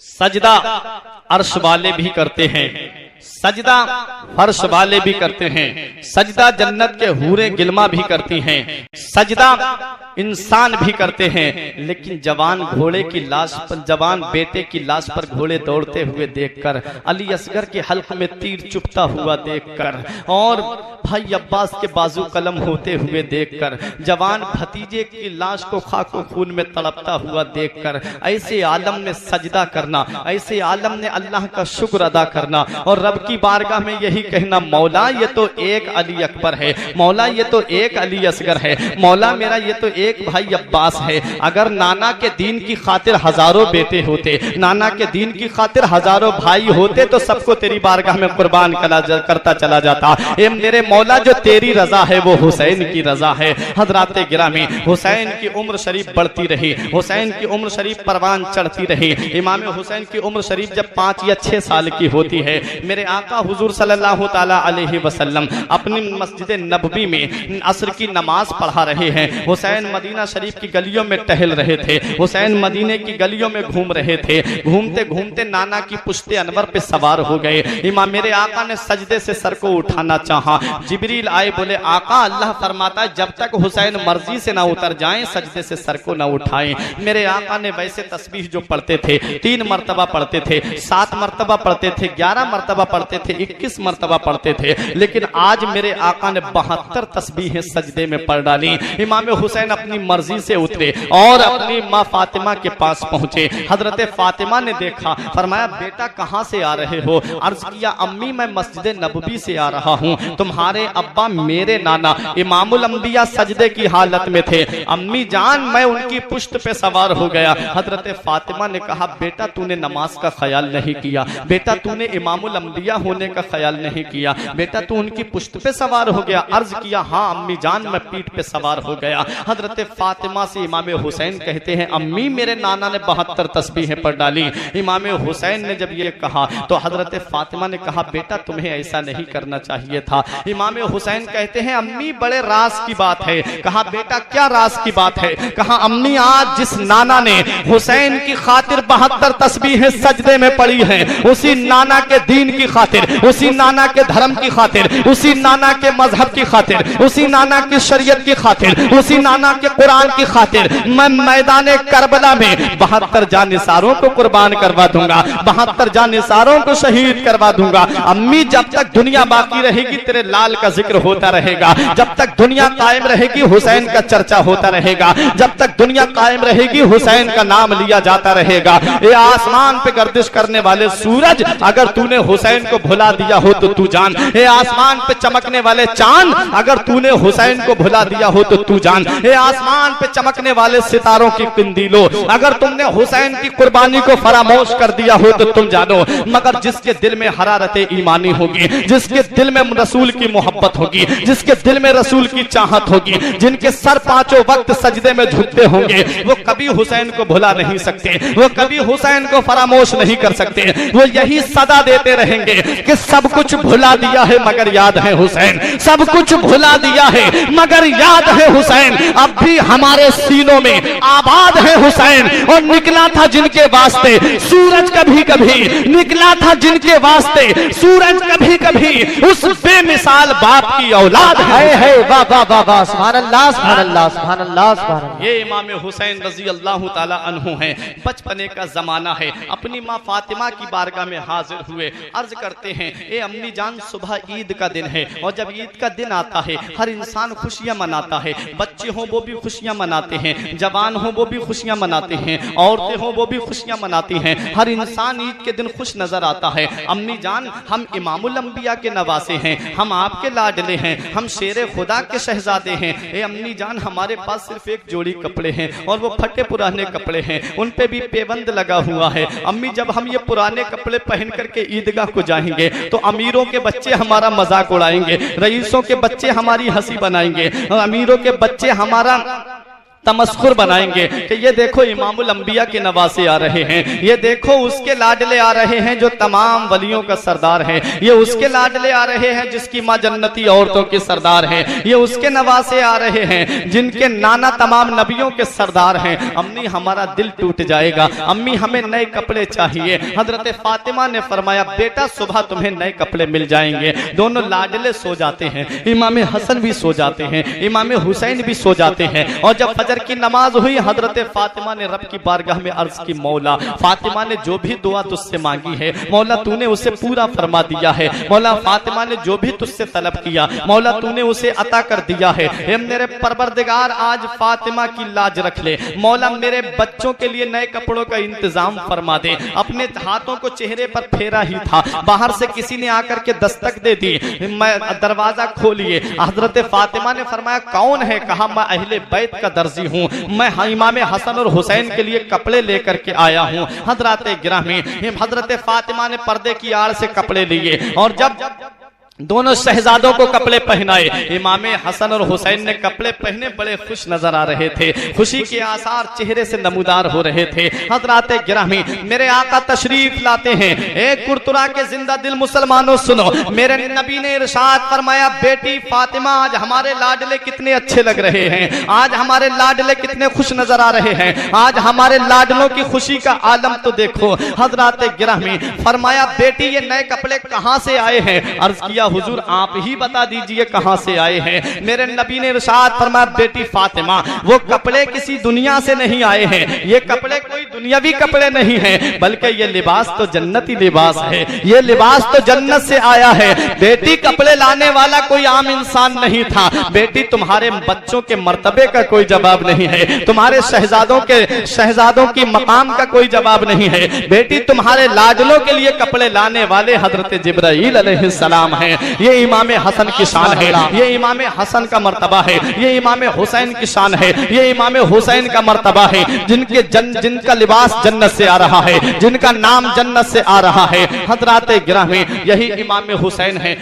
सजदा अर्श वाले भी करते हैं, सजदा फर्श वाले भी करते हैं, सजदा जन्नत के हूरें गिलमा भी करती हैं, सजदा इंसान भी करते हैं। लेकिन जवान घोड़े की लाश पर, जवान बेटे की लाश पर घोड़े दौड़ते हुए देखकर, अली असगर के हल्क में तीर चुभता हुआ देखकर, और भाई अब्बास के बाजू कलम होते हुए देखकर, जवान भतीजे की लाश को खाको खून में तड़पता हुआ देखकर, ऐसे आलम में सजदा करना, ऐसे आलम ने अल्लाह का शुक्र अदा करना और रब की बारगाह में यही कहना, मौला ये तो एक अली अकबर है, मौला ये तो एक अली असगर है, मौला मेरा ये तो एक भाई अब्बास है। अगर नाना के दीन की खातिर हजारों बेटे होते, नाना के दीन की खातिर हजारों भाई होते, तो सबको तेरी बारगाह में कुर्बान करता चला जाता। ए मेरे मौला, जो तेरी रजा है वो हुसैन की रजा है। हजरात गिरामी, हुसैन की उम्र शरीफ बढ़ती रही, हुसैन की उम्र शरीफ परवान चढ़ती रही। इमाम हुसैन की उम्र शरीफ जब 5 या 6 साल की होती है, मेरे आका हुजूर सल्लल्लाहु ताला अलैहि वसल्लम अपनी मस्जिद नबवी में असर की नमाज पढ़ा रहे हैं। हुसैन मदीना शरीफ की गलियों में टहल रहे थे, हुसैन मदीने की गलियों में घूम रहे थे। घूमते घूमते नाना की पुश्ते अनवर पे सवार हो गए। इमाम मेरे आका ने सजदे से सर को उठाना चाहा, जिब्रील आए, बोले आका अल्लाह फरमाता है जब तक हुसैन मर्जी से ना उतर जाएं सजदे से सर को ना उठाएं। मेरे आका ने वैसे तस्बीह जो पढ़ते थे 3 मरतबा पढ़ते थे, 7 मरतबा पढ़ते थे, 11 मरतबा पढ़ते थे, 21 मरतबा पढ़ते थे, लेकिन आज मेरे आका ने 72 तस्बीहें सजदे में पढ़ डाली। इमाम हुसैन अपनी मर्जी से उतरे और अपनी माँ फातिमा के पास पहुंचे। हजरत फातिमा ने देखा, फरमाया बेटा कहाँ से आ रहे हो? अर्ज किया अम्मी मैं मस्जिद नबवी से आ रहा हूँ, तुम्हारे अब्बा मेरे नाना इमामुल अंबिया सजदे की हालत में थे, अम्मी जान मैं उनकी पुश्त पे सवार हो गया। हजरत फातिमा ने कहा बेटा तूने नमाज का ख्याल नहीं किया, बेटा तूने इमामुल अंबिया होने का ख्याल नहीं किया, बेटा तू उनकी पुश्त पे सवार हो गया। अर्ज किया हाँ अम्मी जान मैं पीठ पे सवार हो गया। हजरत फातिमा से इमाम हुसैन कहते हैं अम्मी मेरे नाना ने 72 तस्बीहें पढ़ डाली। इमाम हुसैन ने जब ये कहा तो हजरत फातिमा ने कहा बेटा तुम्हें ऐसा नहीं करना चाहिए था। इमाम हुसैन कहते हैं अम्मी बड़े राज की बात है। कहा बेटा क्या राज की बात है? कहा अम्मी आज जिस नाना ने हुसैन की खातिर 72 तस्बीहें सजदे में पढ़ी हैं, उसी नाना के दीन की खातिर, उसी नाना के धर्म की खातिर, उसी नाना के मजहब की खातिर, उसी नाना की शरीयत की खातिर, उसी नाना के कुरान की खातिर मैं मैदान करबला में 72 जानिसारों को कुर्बान करवा दूंगा, 72 जानिसारों को शहीद करवा दूंगा। अम्मी जब तक दुनिया बाकी रहेगी तेरे लाल का जिक्र होता रहेगा, जब तक दुनिया कायम रहेगी हुसैन का चर्चा होता रहेगा, जब तक दुनिया कायम रहेगी हुसैन का नाम लिया जाता रहेगा। ये आसमान पे गर्दिश करने वाले सूरज अगर तूने हुसैन को भुला दिया हो तो तू जान, ये आसमान पे चमकने वाले चांद अगर तूने हुसैन को भुला दिया हो तो तू जान, ये आसमान पे चमकने वाले सितारों की कुंदीलो अगर तुमने हुसैन की कुर्बानी को फरामोश कर दिया हो तो तुम जानो। मगर जिसके दिल में हरारत ईमानी होगी, जिसके दिल में रसूल की मोहब्बत होगी, जिसके दिल में रसूल की चाहत होगी, जिनके सर 5 वक्त सजदे में झुकते होंगे, वो कभी हुसैन को भुला नहीं सकते, वो कभी हुसैन को फरामोश नहीं कर सकते। वो यही सदा देते रहेंगे कि सब कुछ भुला दिया है मगर याद है हुसैन, सब कुछ भुला दिया है मगर याद है हुसैन। अब भी हमारे सीनों में आबाद है हुसैन। और निकला था जिनके वास्ते सूरज कभी कभी, निकला था जिनके वास्ते सूरज कभी कभी, उस बेमिसाल बाप की औलाद है। वाह वाह वाह वाह, सुभान अल्लाह सुभान अल्लाह सुभान अल्लाह सुभान अल्लाह। ये इमाम हुसैन रजी अल्लाह ताला अन्हु हैं। बचपने का जमाना है, अपनी माँ फातिमा की बारगाह में हाजिर हुए, अर्ज करते हैं ए अम्मी जान सुबह ईद का दिन है, और जब ईद का दिन आता है हर इंसान खुशियां मनाता है, बच्चे हों वो भी खुशियां मनाते हैं, जवान हों वो भी खुशियां मनाते हैं, औरतें हों वो भी खुशियां मनाती हैं, हर इंसान ईद के दिन खुश नजर आता है। अम्मी जान हम इमामुल अंबिया के नवासे हैं, हम आपके लाडले हैं, हम शेर खुदा के शहजादे हैं। ए अम्मी जान हमारे पास सिर्फ एक जोड़ी कपड़े हैं और वो फटे पुराने कपड़े हैं, उन पे भी पेबंद लगा हुआ है। अम्मी जब हम ये पुराने कपड़े पहन करके ईदगाह को जाएंगे तो अमीरों के बच्चे हमारा मजाक उड़ाएंगे, रईसों के बच्चे हमारी हंसी बनाएंगे, अमीरों के बच्चे हमारा तमस्खुर बनाएंगे कि ये देखो इमामुल अंबिया के नवासे आ रहे हैं, ये देखो उसके लाडले आ रहे हैं जो तमाम वलियों का सरदार है, ये उसके लाडले आ रहे हैं जिसकी माँ जन्नती औरतों की सरदार है, ये उसके नवासे आ रहे हैं जिनके नाना तमाम नबियों के सरदार हैं। अम्मी हमारा दिल टूट जाएगा, अम्मी हमें नए कपड़े चाहिए। हजरत फातिमा ने फरमाया बेटा सुबह तुम्हें नए कपड़े मिल जाएंगे। दोनों लाडले सो जाते हैं, इमाम हसन भी सो जाते हैं, इमाम हुसैन भी सो जाते हैं। और जब फजर की नमाज हुई हजरत फातिमा ने रब की बारगाह में अर्ज की, मौला फातिमा ने जो भी दुआ तुझसे मांगी है मौला तूने उसे पूरा फरमा दिया है, मौला फातिमा ने जो भी तुझसे तलब किया मौला तूने उसे अता कर दिया है। हे मेरे परवरदिगार आज फातिमा की लाज रख ले, मौला मेरे बच्चों के लिए नए कपड़ों का इंतजाम फरमा दे। अपने हाथों को चेहरे पर फेरा ही था, बाहर से किसी ने आकर के दस्तक दे दी, मैं दरवाजा खोलिए। हजरत फातिमा ने फरमाया कौन है? कहा मैं अहले बैत का दर्जी हूँ, मैं इमाम हसन और हुसैन के लिए कपड़े लेकर के आया हूँ। हजरत गिरामी हजरत फातिमा ने पर्दे की आड़ से कपड़े लिए और जब दोनों शहजादों को कपड़े पहनाए, इमाम हसन और हुसैन ने कपड़े पहने बड़े खुश नजर आ रहे थे, खुशी के आसार चेहरे से नमूदार हो रहे थे। हजरात गिरामी मेरे आका तशरीफ लाते हैं। एक कुरतुरा के जिंदा दिल मुसलमानों सुनो, मेरे नबी ने इरशाद फरमाया बेटी फातिमा आज हमारे लाडले कितने अच्छे लग रहे हैं, आज हमारे लाडले कितने खुश नजर आ रहे हैं, आज हमारे लाडलों की खुशी का आलम तो देखो। हजरात गिरामी फरमाया बेटी ये नए कपड़े कहाँ से आए हैं? अर्ज किया हुजूर आप ही बता दीजिए कहां से आए हैं। मेरे नबी ने इरशाद फरमाया बेटी फातिमा वो कपड़े किसी दुनिया से नहीं आए हैं, ये कपड़े कोई दुनियावी कपड़े नहीं हैं, बल्कि ये लिबास तो जन्नती लिबास है, ये लिबास तो जन्नत से आया है। बेटी कपड़े लाने वाला कोई आम इंसान नहीं था, बेटी तुम्हारे बच्चों के मर्तबे का कोई जवाब नहीं है, तुम्हारे शहजादों की मकाम का कोई जवाब नहीं है, बेटी तुम्हारे लाडलों के लिए कपड़े लाने वाले हजरत जिब्राइल अलैहिस्सलाम हैं। ये इमाम हसन की शान है, ये इमाम हसन का मर्तबा है, ये इमाम हुसैन की शान है, ये इमाम हुसैन का मर्तबा है जिनका लिबास जन्नत से आ रहा है, जिनका नाम जन्नत से आ रहा है। हजरात गिरामी यही इमाम हुसैन है।